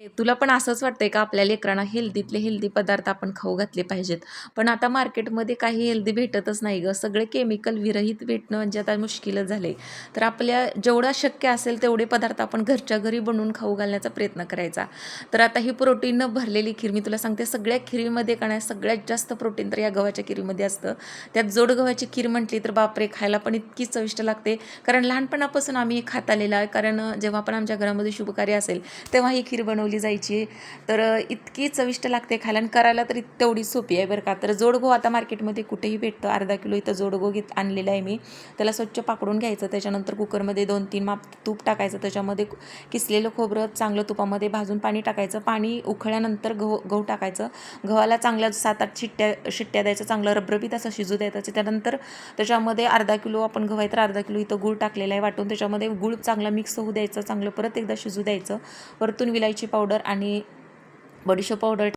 तुला पण असंच वाटतंय का आपल्या लेकरांना हेल्दीतले हेल्दी पदार्थ आपण खाऊ घातले पाहिजेत. पण आता मार्केटमध्ये काही हेल्दी भेटतच नाही गं. सगळे केमिकल विरहित भेटणं म्हणजे आता मुश्किलच झालंय. तर आपल्या जेवढा शक्य असेल तेवढे पदार्थ आपण घरच्या घरी बनवून खाऊ घालण्याचा प्रयत्न करायचा. तर आता ही प्रोटीननं भरलेली खीर मी तुला सांगते, सगळ्या खिरीमध्ये का नाही सगळ्यात जास्त प्रोटीन तर या गव्हाच्या खिरीमध्ये असतं. त्यात जोड गव्हाची खीर म्हटली तर बापरे, खायला पण इतकी चविष्ट लागते. कारण लहानपणापासून आम्ही हे खात आलेलं आहे. कारण जेव्हा पण आमच्या घरामध्ये शुभकार्य असेल तेव्हा ही खीर बनवली जायची. तर इतकी चविष्ट लागते खायला आणि करायला तर तेवढी सोपी आहे बरं का. तर जोडगो आता मार्केटमध्ये कुठेही भेटतं. अर्धा किलो इथं जोडगो आणलेला आहे मी. त्याला स्वच्छ पाकडून घ्यायचं. त्याच्यानंतर कुकरमध्ये 2-3 माप तूप टाकायचं. त्याच्यामध्ये किसलेलं खोबरं चांगलं तुपामध्ये भाजून पाणी टाकायचं. पाणी उकळल्यानंतर गहू टाकायचं. गव्हाला चांगल्या 7-8 शिट्ट्या द्यायचं. चांगलं रबरबीत असं शिजू द्यायचं. त्यानंतर त्याच्यामध्ये अर्धा किलो आपण गहू आहे तर अर्धा किलो इथं गूळ टाकलेला आहे वाटून. त्याच्यामध्ये गूळ चांगला मिक्स होऊ द्यायचं. चांगलं परत एकदा शिजू द्यायचं. परतून विलायची पावडर आणि बडीशेप पावडर